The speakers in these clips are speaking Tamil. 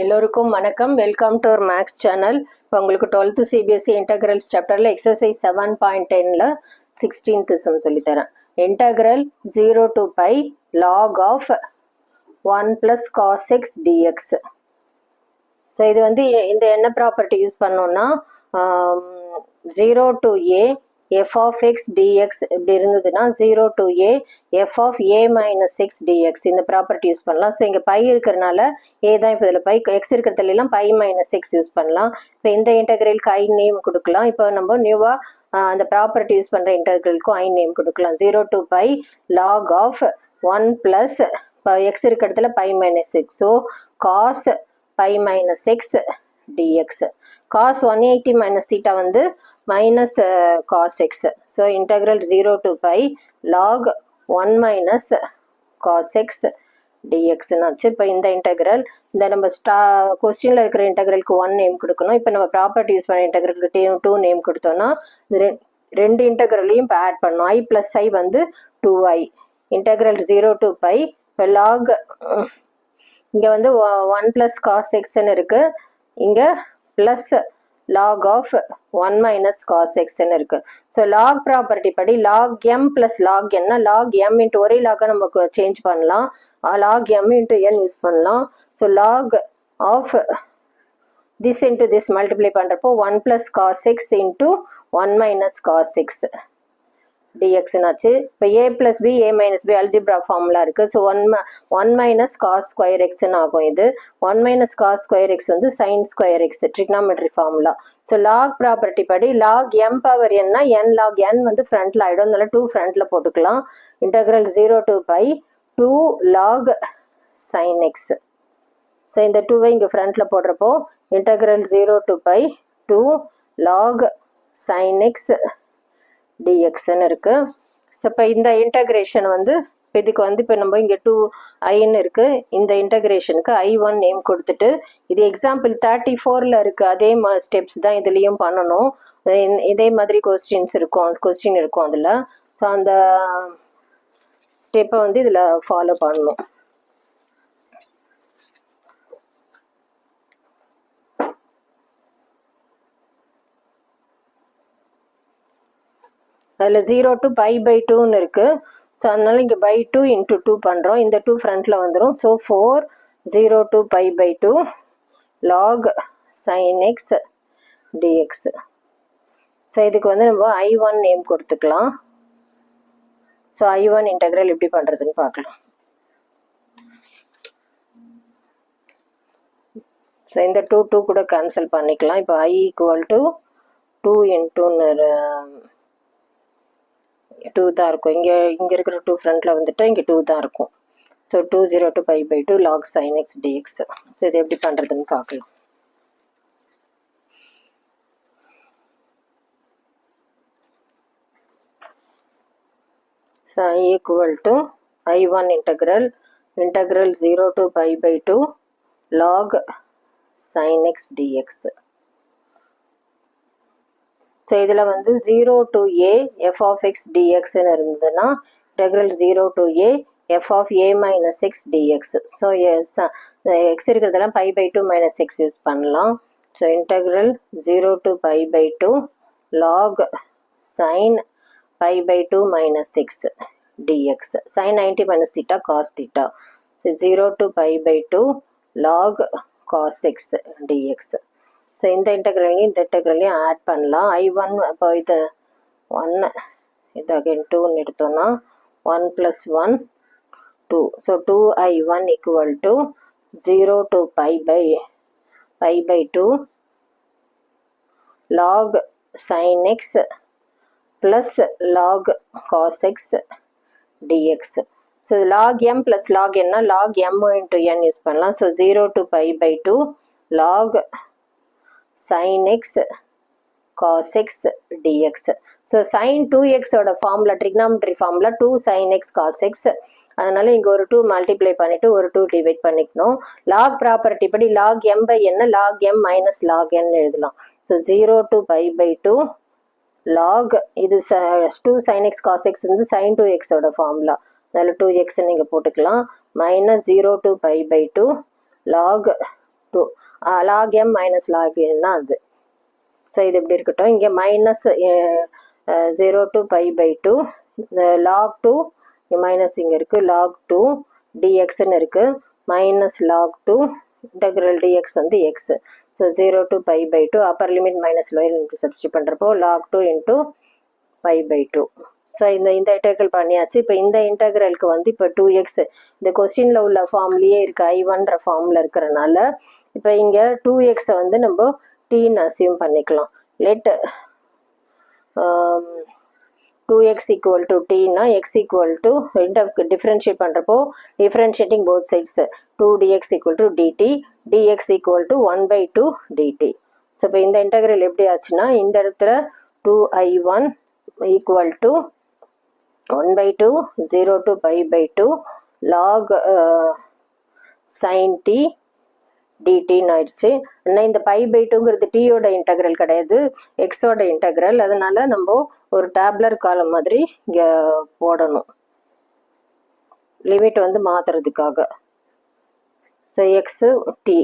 எல்லோருக்கும் வணக்கம். Welcome to our maths channel. இப்போ உங்களுக்கு 12th சிபிஎஸ்சி இன்டகிரல்ஸ் சாப்டரில் எக்ஸசைஸ் 7.10ல் 16th சம் சொல்லித்தரேன். Integral 0 to pi log of 1 plus cos x dx. So இது வந்து இந்த என்ன ப்ராப்பர்ட்டி யூஸ் பண்ணோம்னா 0 to a f of x dx இப்படி இருந்ததுன்னா 0 to a f of a minus x dx இந்த ப்ராப்பர்ட்டி யூஸ் பண்ணலாம். ஸோ இங்கே பை இருக்கிறனால ஏ தான் இப்போ இதில் பை எக்ஸ் இருக்கிறதுலாம் பை மைனஸ் எக்ஸ் யூஸ் பண்ணலாம். இப்போ இந்த இன்டகிரலுக்கு ஐ நேம் கொடுக்கலாம். இப்போ நம்ம நியூவாக அந்த ப்ராப்பர்ட்டி யூஸ் பண்ணுற இன்டகிரலுக்கும் ஐ நேம் கொடுக்கலாம். 0 to pi log of 1 plus இப்போ எக்ஸ் இருக்கிறதுல pi minus x. So cos pi minus x dx. cos 180 minus theta வந்து minus cos x. So integral 0 to pi log 1 minus cos x dx நாச்சு. இப்போ இந்த இன்டெக்ரல் இந்த நம்ம கொஸ்டினில் இருக்கிற இன்டெக்ரலுக்கு 1 நேம் கொடுக்கணும். இப்போ நம்ம ப்ராப்பர்ட்டி யூஸ் பண்ண இன்டெக்ரலுக்கு 2 நேம் கொடுத்தோம்னா ரெண்டு இன்டெக்ரலையும் இப்போ ஆட் பண்ணணும். i plus i வந்து 2i. இன்டெக்ரல் 0 to pi இப்போ லாக் இங்கே வந்து 1 plus cos xன்னு இருக்குது. இங்கே plus log of 1 minus cos xன்னு இருக்குது. ஸோ லாக் ப்ராப்பர்ட்டி படி log m plus log n log m into ஒரே லாக நமக்கு சேஞ்ச் பண்ணலாம். log m into n use பண்ணலாம். So log of this into this multiply பண்ணுறப்போ 1 plus cos x into 1 minus cos x dx நாச்சு. இப்போ a plus b a minus b algebra formula இருக்குது. ஸோ 1 minus cos square xன்னு ஆகும். இது 1 minus cos square x வந்து sin square x trigonometry formula. So log property படி log m power n n log n வந்து ஃப்ரண்ட்டில் ஆகிடும். அதனால 2 ஃப்ரண்ட்டில் போட்டுக்கலாம். Integral 0 to pi 2 log sin x. So இந்த 2வை இங்கே ஃப்ரண்ட்டில் போடுறப்போ integral 0 to pi 2 log sin x dxன்னு இருக்குது. ஸோ இப்போ இந்த இன்டகிரேஷன் வந்து இதுக்கு வந்து இப்போ நம்ம இங்கே 2iன்னு இருக்குது. இந்த இன்டகிரேஷனுக்கு i1 நேம் கொடுத்துட்டு இது எக்ஸாம்பிள் 34ல் இருக்குது. அதே ஸ்டெப்ஸ் தான் இதுலேயும் பண்ணணும். இதே மாதிரி கொஸ்டின் இருக்கும் அதில். ஸோ அந்த ஸ்டெப்பை வந்து இதில் ஃபாலோ பண்ணணும். அதில் 0 to pi by 2ன்னு இருக்குது. ஸோ அதனால இங்கே by 2 into 2 பண்ணுறோம். இந்த 2 ஃப்ரண்ட்டில் வந்துடும். So 4 0 to pi by 2 log sin x dx. So இதுக்கு வந்து நம்ம i1 நேம் கொடுத்துக்கலாம். ஸோ i1 இன்டெக்ரல் எப்படி பண்ணுறதுன்னு பார்க்கலாம். ஸோ இந்த 2 கூட கேன்சல் பண்ணிக்கலாம். இப்போ i ஈக்குவல் டு 2 இன்ட்டுன்னு 2 தான் இருக்கும். இங்கே இருக்கிற 2 ஃப்ரண்ட்டில் வந்துட்டு இங்கே 2 தான் இருக்கும். So 2 0 to pi by 2 log sin x dx. So இது எப்படி பண்ணுறதுன்னு பார்க்கலாம். So i equal to i1 integral 0 to pi by 2 log sin x dx. So இதில் வந்து 0 to a f of x dxன்னு இருந்ததுன்னா இன்டெக்ரல் 0 to a f of a minus x dx. So x இருக்கிறதெல்லாம் pi by 2 minus x use பண்ணலாம். So integral 0 to pi by 2 log sin pi by 2 minus x dx. sin 90 minus theta cos theta. So 0 to pi by 2 log cos x dx. So இந்த இன்டெக்ரலையும் ஆட் பண்ணலாம். i1 அப்போ இது 1 இது அகைன் 2ன்னு எடுத்தோன்னா 1 plus 1 2. So 2i1 equal to 0 to pi by 2 log sin x plus log cos x dx. So log m plus log n log m into n use பண்ணலாம். So 0 to pi by 2 log sin x cos x dx. So sin 2x ஓட formula trigonometry formula 2 sin x cos x. அதனால இங்கே ஒரு 2 மல்டிப்ளை பண்ணிவிட்டு ஒரு 2 டிவைட் பண்ணிக்கணும். லாக் ப்ராப்பர்ட்டி படி log m by n log m minus log n எழுதலாம். So 0 to pi by 2 log இது 2 sin x cos x வந்து sin 2x ஓட ஃபார்முலா. அதில் 2x நீங்கள் போட்டுக்கலாம். Minus 0 to pi by 2 log 2 log m minus log n அது. ஸோ இது இப்படி இருக்கட்டும். இங்கே minus 0 to pi by 2 log 2 minus இங்கே இருக்குது log 2 dxன்னு இருக்குது மைனஸ் log 2 integral dx வந்து x. So 0 to pi by 2 Appar limit minus lower limit substitute பண்ணுறப்போ log 2 into pi by 2. So இந்த இன்டெக்ரல் பண்ணியாச்சு. இப்போ இந்த இன்டெக்ரலுக்கு வந்து இப்போ 2x இந்த கொஸ்டினில் உள்ள ஃபார்ம்லேயே இருக்குது I1ன்ற ஃபார்மில் இருக்கிறனால இப்போ இங்கே 2x வந்து நம்ம டீன்னு அசியூம் பண்ணிக்கலாம். லெட் 2x equal to tனா x equal to டிஃப்ரென்ஷியேட் பண்ணுறப்போ differentiating both sides 2dx equal to dt dx equal to 1/2 dt. So இப்போ இந்த இன்டெக்ரல் எப்படி ஆச்சுன்னா இந்த இடத்துல 2i1 equal to 1/2 0 to pi by 2 log sin t டிடின்னு ஆயிடுச்சு. ஆனால் இந்த பை பை டூங்கிறது டீயோட இன்டெக்ரல் கிடையாது, எக்ஸோட இன்டெக்ரல். அதனால நம்ம ஒரு டேப்லர் காலம் மாதிரி இங்கே போடணும் லிமிட் வந்து மாற்றுறதுக்காக. ஸோ எக்ஸு டி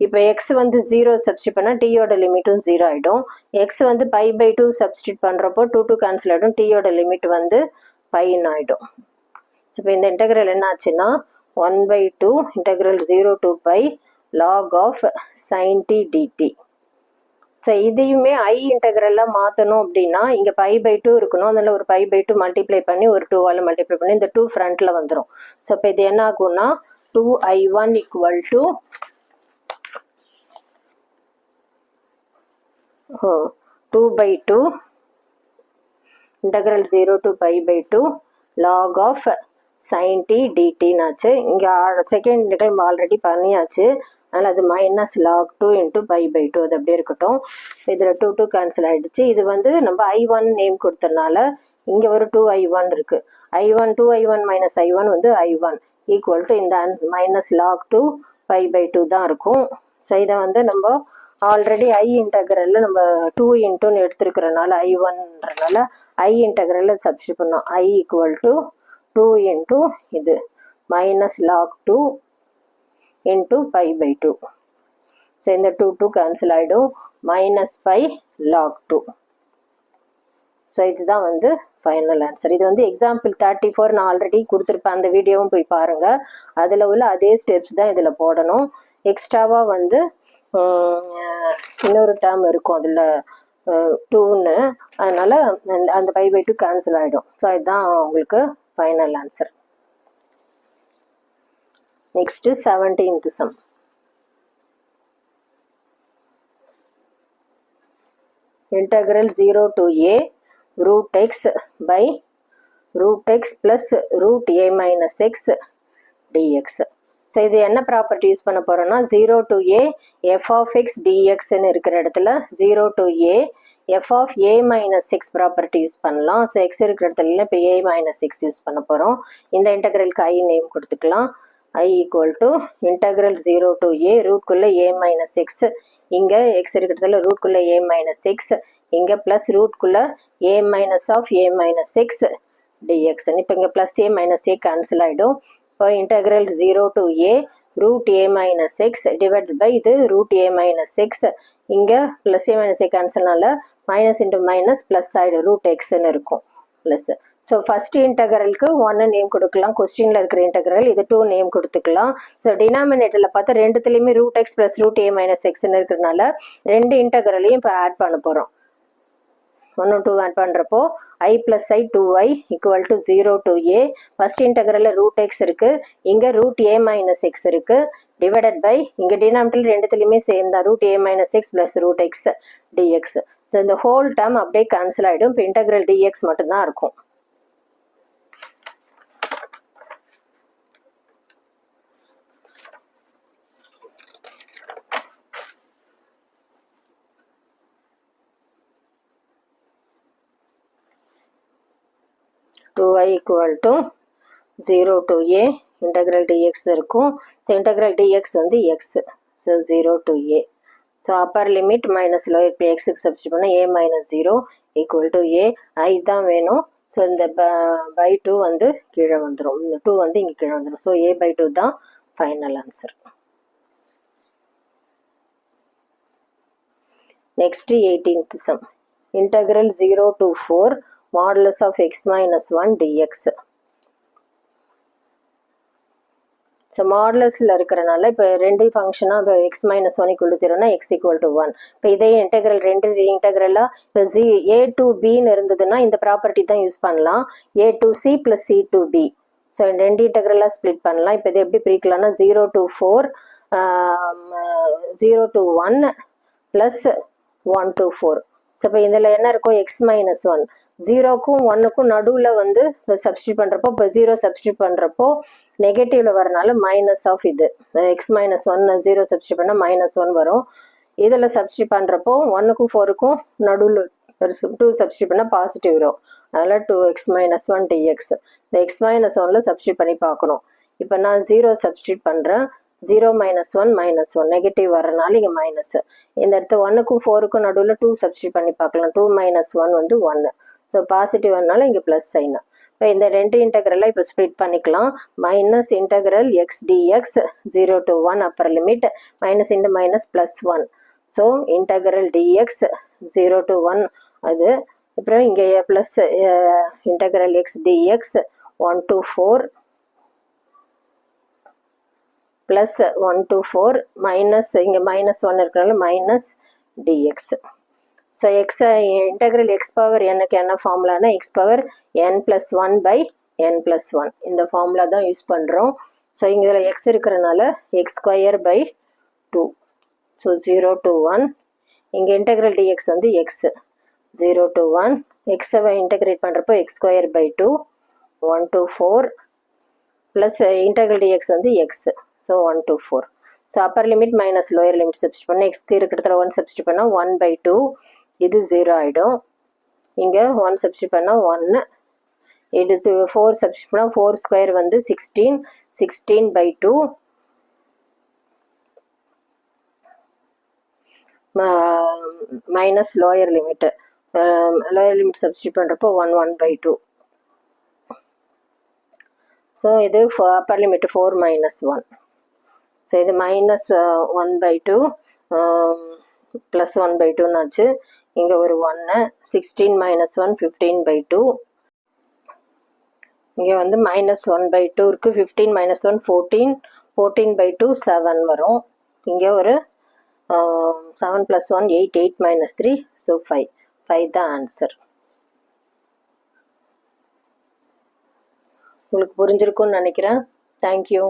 இப்போ எக்ஸ் வந்து 0 சப்ஸ்டியூட் பண்ணால் டீயோட லிமிட்டும் 0 ஆகிடும். எக்ஸ் வந்து பை பை 2 சப்ஸ்டியூட் பண்ணுறப்போ 2 கேன்சல் ஆகிடும், டீயோட லிமிட் வந்து பைன்னு ஆகிடும். ஸோ இப்போ இந்த இன்டெக்ரல் என்ன ஆச்சுன்னா 1/2 integral 0 to pi log of sin t dt. So இதையுமே ஐ இன்டெக்ரலாக மாற்றணும் அப்படின்னா இங்கே பை பை 2 இருக்கணும். அதனால் ஒரு பை பை 2 மல்டிப்ளை பண்ணி ஒரு 2ஆல் மல்டிப்ளை பண்ணி இந்த 2 ஃப்ரண்ட்டில் வந்துடும். ஸோ இப்போ இது என்ன ஆகும்னா 2i1 equal to 2/2 integral 0 to pi by 2 log of sin t dtனாச்சு. இங்கே செகண்ட் இன்டெக்ரல் ஆல்ரெடி பண்ணியாச்சு, அதனால் அது minus log 2 into pi by 2 அது அப்படியே இருக்கட்டும். இதில் 2 கேன்சல் ஆகிடுச்சு. இது வந்து நம்ம I1 நேம் கொடுத்தனால இங்கே ஒரு 2i1 இருக்குது. I1 2i1 மைனஸ் I1 வந்து I1 ஈக்குவல் டு இந்த மைனஸ் log 2 pi by 2 தான் இருக்கும். ஸோ இதை வந்து நம்ம ஆல்ரெடி ஐ இன்டெக்ரலில் நம்ம 2 இன்ட்டுன்னு எடுத்துருக்கிறனால I1ன்றனால ஐ இன்டெக்ரலில் சப்ஸ்டியூட் பண்ணோம். I ஈக்குவல் டு 2 இன்ட்டு இது minus log 2 into pi by 2. So இந்த 2 கேன்சல் ஆகிடும், மைனஸ் பை log 2. ஸோ இதுதான் வந்து ஃபைனல் ஆன்சர். இது வந்து எக்ஸாம்பிள் 34 நான் ஆல்ரெடி கொடுத்துருப்பேன், அந்த வீடியோவும் போய் பாருங்கள். அதில் உள்ள அதே ஸ்டெப்ஸ் தான் இதில் போடணும். எக்ஸ்ட்ராவாக வந்து இன்னொரு டேர்ம் இருக்கும் அதில் 2ன்னு, அதனால் அந்த pi by 2 கேன்சல் ஆகிடும். ஸோ இதுதான் உங்களுக்கு final answer. Next 17th sum. Integral 0 to a root x by root x plus root a minus x dx. So இது என்ன ப்ராப்பர்ட்டி யூஸ் பண்ண போகிறோன்னா 0 to a f of x dxன்னு இருக்கிற இடத்துல 0 to a f of a minus x property use பண்ணலாம். ஸோ x இருக்கிற இடத்துல இப்போ a minus x யூஸ் பண்ண போகிறோம். இந்த இன்டெக்ரலுக்கு ஐ நேம் கொடுத்துக்கலாம். I equal to integral 0 to a ரூட்குள்ளே a minus x, இங்கே x இருக்கிறதுல ரூட்குள்ளே a minus x, இங்கே ப்ளஸ் ரூட்குள்ளே a minus of a minus x dx. இப்போ இங்கே plus a minus a cancel ஆகிடும். இப்போ integral 0 to a root a minus x divided by இது root a minus x, இங்கே ப்ளஸ் a minus a கேன்சல்னால மைனஸ் இன்ட்டு மைனஸ் ப்ளஸ் ஆகிடும், ரூட் எக்ஸ்ன்னு இருக்கும் ப்ளஸ். ஸோ ஃபஸ்ட் இன்டெக்ரலுக்கு 1 நேம் கொடுக்கலாம், கொஸ்டினில் இருக்கிற இன்டெக்ரல் இது 2 நேம் கொடுத்துக்கலாம். ஸோ டினாமினேட்டரில் பார்த்தா ரெண்டுத்துலேயுமே root X plus root A minus எக்ஸ்ன்னு இருக்கிறதுனால ரெண்டு இன்டெக்ரலையும் இப்போ ஆட் பண்ண போகிறோம். 1 2 ஆட் பண்ணுறப்போ I plus I 2i equal to 0 to a. First இன்டெக்ரலில் ரூட் எக்ஸ் இருக்குது, இங்கே ரூட் ஏ மைனஸ் எக்ஸ் இருக்குது, டிவைடட் பை இங்கே டினாமினேட்டர் ரெண்டுத்துலேயுமே சேர்ந்தா root A minus x plus root x dx. So இந்த ஹோல் டேர்ம் அப்படியே கேன்சல் ஆகிடும். இப்போ இன்டெக்ரல் டிஎக்ஸ் மட்டும்தான் இருக்கும். i equal to 0 to a integral dx இருக்கும். ஸோ integral dx வந்து x. So 0 to a. So upper limit minus lower இப்போ எக்ஸுக்கு சப்ஸ்டியூட் பண்ணால் a minus 0 equal to a. ஐ தான் வேணும். ஸோ இந்த பை 2 வந்து கீழே வந்துடும், இந்த 2 வந்து இங்கே கீழே வந்துடும். ஸோ a by 2 தான் final answer. Next 18th sum. Integral 0 to 4 modulus of x minus 1 dx. So மாடுலஸில் இருக்கிறனால இப்போ ரெண்டு ஃபங்க்ஷனாக இப்போ x minus one equal to ஜீரோனா எக்ஸ் ஈக்குவல் டு ஒன். இப்போ இதே இன்டெக்ரல் ரெண்டு இன்டெக்ரலாக இப்போ ஏ டு பின்னு இருந்ததுன்னா இந்த ப்ராப்பர்ட்டி தான் யூஸ் பண்ணலாம். A to C plus C to B. So ரெண்டு இன்டெக்ரலாக ஸ்ப்ளிட் பண்ணலாம். இப்போ இது எப்படி பிரிக்கலாம்னா 0 to 4 0 to 1 plus 1 to 4. So இப்போ இதில் என்ன இருக்கும் எக்ஸ் மைனஸ் ஒன் 0க்கும் 1க்கும் நடுவில் வந்து சப்ஸ்டியூட் பண்ணுறப்போ இப்போ 0 சப்ஸ்டியூட் பண்ணுறப்போ நெகட்டிவ்ல வரனால மைனஸ் ஆஃப் இது எக்ஸ் மைனஸ் ஒன் 0 சப்ஸ்டியூட் பண்ணால் -1 வரும். இதில் சப்ஸ்டியூட் பண்ணுறப்போ 1க்கும் 4க்கும் நடுவில் 2 சப்ஸ்டியூட் பண்ணால் பாசிட்டிவ் வரும். அதனால் 2x - 1 dx. இந்த x - 1ல் சப்ஸ்டியூட் பண்ணி பார்க்கணும். இப்போ நான் 0 சப்ஸ்டியூட் பண்ணுறேன். 0 - 1 -1 நெகட்டிவ் வரனால இங்கே மைனஸ். இந்த இடத்துல 1க்கும் 4க்கும் நடுவில் 2 சப்ஸ்டியூட் பண்ணி பார்க்கலாம். 2 - 1 வந்து 1. ஸோ பாசிட்டிவ் வரனால இங்கே ப்ளஸ் சைன். இப்போ இந்த ரெண்டு இன்டெக்ரலாக இப்போ ஸ்ப்ளிட் பண்ணிக்கலாம். Minus integral X dx 0 to 1 Appar limit minus into minus plus 1. So integral dx 0 to 1 அது. அப்புறம் இங்கே plus integral X dx 1 to 4 plus 1 to 4 minus இங்கே -1 இருக்கிறனால minus dx. So X integral X power என்னக்கு என்ன ஃபார்முலானா எக்ஸ் பவர் n+1/n+1 இந்த ஃபார்முலா தான் யூஸ் பண்ணுறோம். ஸோ இங்கே இதில் எக்ஸ் இருக்கிறனால x²/2. ஸோ 0 to 1 இங்கே இன்டெக்ரல் டிஎக்ஸ் வந்து எக்ஸ் 0 to 1 எக்ஸை இன்டெகிரேட் பண்ணுறப்போ x²/2 1 to 4 plus integral dx வந்து x. So 1 to 4. So upper limit minus lower limit substitute பண்ணால் எக்ஸ்க்கு இருக்கிறதுல 1 சப்ஸ்டியூட் பண்ணால் 1/2 இது 0 ஆகிடும். இங்கே 1 சப்ஸ்டியூட் பண்ணால் 1 இது 4 சப்ஸ்டியூட் பண்ணால் 4² வந்து 16 16/2 minus lower limit lower limit substitute பண்ணுறப்போ 1/2. ஸோ இது அப்பர் லிமிட் 4 - 1. ஸோ இது -1/2 ப்ளஸ் 1/2 இங்கே ஒரு 1 16 - 1 15/2. இங்கே வந்து -1/2 இருக்குது. 15 - 1 14 14/2 7 வரும். இங்கே ஒரு 7 + 1 8 8 - 3 ஸோ 5 தான் ஆன்சர். உங்களுக்கு புரிஞ்சிருக்கும்னு நினைக்கிறேன். தேங்க்யூ.